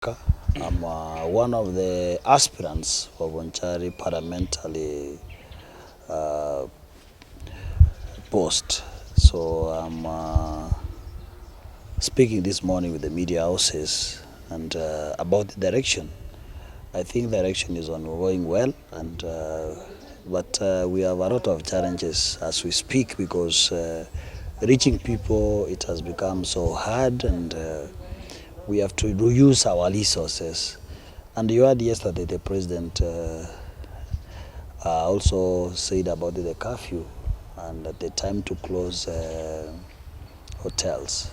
I'm one of the aspirants for Bonchari parliamentary uh, post. So I'm speaking this morning with the media houses and about the direction. I think the direction is ongoing well, and but we have a lot of challenges as we speak because reaching people, it has become so hard, and we have to reuse our resources. And you heard yesterday the president also said about the curfew and the time to close hotels,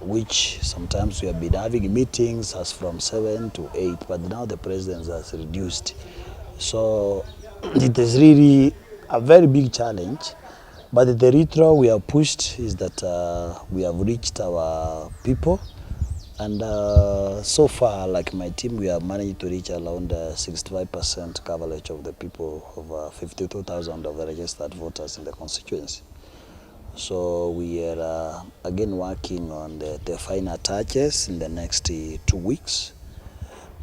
which sometimes we have been having meetings as from 7 to 8, but now the president has reduced. So it is really a very big challenge. But the retro we have pushed is that we have reached our people. And so far, like my team, we have managed to reach around 65% coverage of the people, of 52,000 of the registered voters in the constituency. So we are again working on the final touches in the next 2 weeks.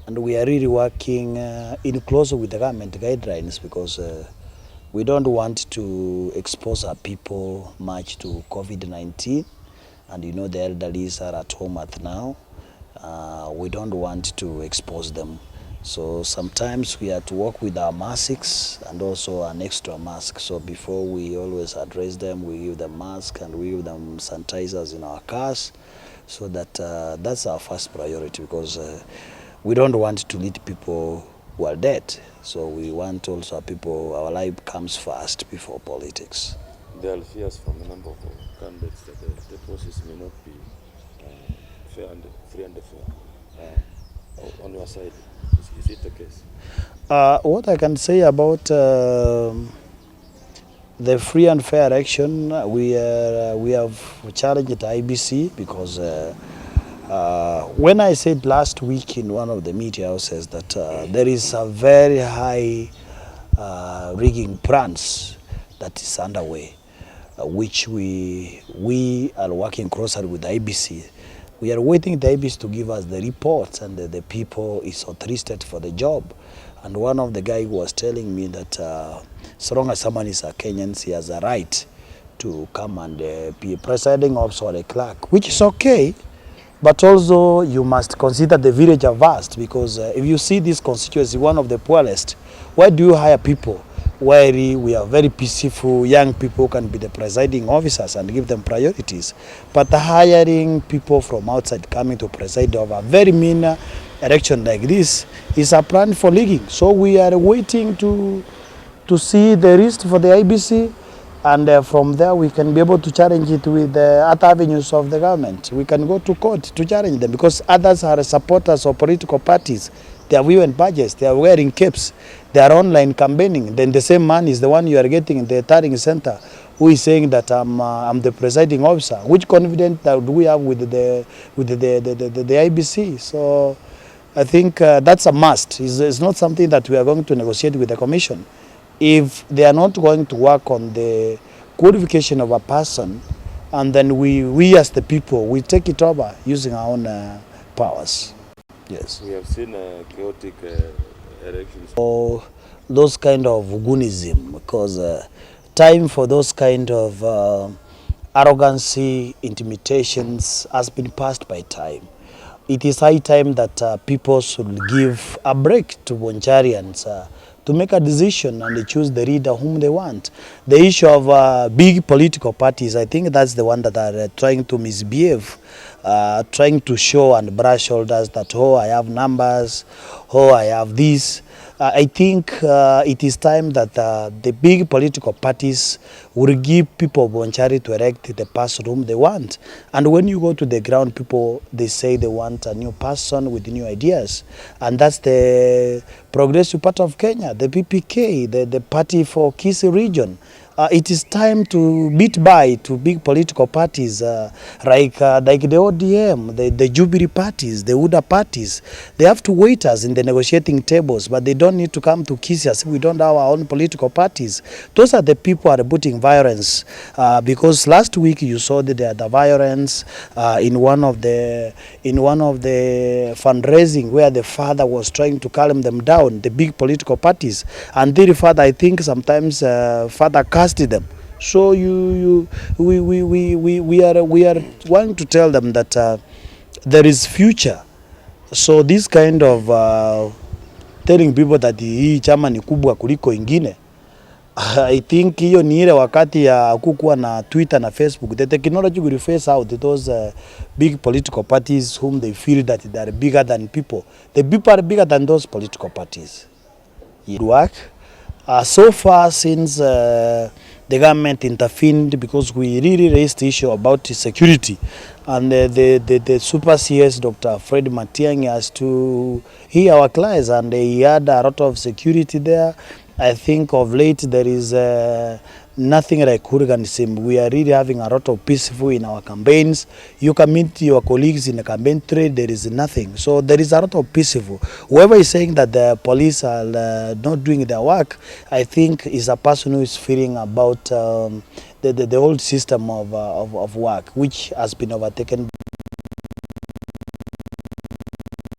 And we are really working in closer with the government guidelines because we don't want to expose our people much to COVID-19. And you know the elderlies are at home at now. We don't want to expose them. So sometimes we have to work with our masks and also an extra mask. So before we always address them, we give them masks and we give them sanitizers in our cars. So that that's our first priority because we don't want to lead people who are dead. So we want also our people, our life comes first before politics. There are fears from a number of candidates that the process may not be fair and free and fair. On your side, is it the case? What I can say about the free and fair election, we have challenged the IBC because when I said last week in one of the media houses that there is a very high rigging plans that is underway, which we are working closely with the IBC. We are waiting the IBC to give us the reports, and the people is interested for the job. And one of the guy was telling me that so long as someone is a Kenyan, he has a right to come and be a presiding officer or a clerk, which is okay. But also you must consider the village are vast, because if you see this constituency, one of the poorest, why do you hire people where we are very peaceful, young people can be the presiding officers and give them priorities? But hiring people from outside coming to preside over a very mean election like this is a plan for leaguing. So we are waiting to see the list for the IBC, and from there we can be able to challenge it with other avenues of the government. We can go to court to challenge them because others are supporters of political parties. They are wearing badges, they are wearing capes, they are online campaigning. Then the same man is the one you are getting in the turning center who is saying that I'm the presiding officer. Which confidence that do we have with the IBC? So I think that's a must. It's not something that we are going to negotiate with the commission. If they are not going to work on the qualification of a person, and then we as the people, we take it over using our own powers. Yes. We have seen chaotic elections. So those kind of goonism, because time for those kind of arrogancy, intimidations has been passed by time. It is high time that people should give a break to Boncharians to make a decision and they choose the leader whom they want. The issue of big political parties, I think that's the one that are trying to misbehave, trying to show and brush shoulders that, oh, I have numbers, oh, I have this. I think it is time that the big political parties will give people of Bonchari to elect the person whom they want. And when you go to the ground, people, they say they want a new person with new ideas. And that's the Progressive Party of Kenya, the PPK, the party for Kisii region. it is time to beat by to big political parties like the ODM, the Jubilee parties, the UDA parties. They have to wait us in the negotiating tables, but they don't need to come to kiss us if we don't have our own political parties. Those are the people who are putting violence, because last week you saw the violence in one of the fundraising where the father was trying to calm them down, the big political parties, and the father, I think sometimes father cursed them. So we are wanting to tell them that there is future. So this kind of telling people that hii chama ni kubwa kuliko ingine, I think hiyo ni ile wakati ya kukuwa na Twitter na Facebook. The technology will face out those big political parties whom they feel that they are bigger than people. The people are bigger than those political parties. Work. So far since the government intervened, because we really raised the issue about security, and the Super CS Dr. Fred Matiang'i has to hear our clients, and he had a lot of security there. I think of late there is nothing like hooliganism. We are really having a lot of peaceful in our campaigns. You can meet your colleagues in the campaign trade, there is nothing. So there is a lot of peaceful. Whoever is saying that the police are not doing their work, I think is a person who is feeling about the whole system of work, which has been overtaken.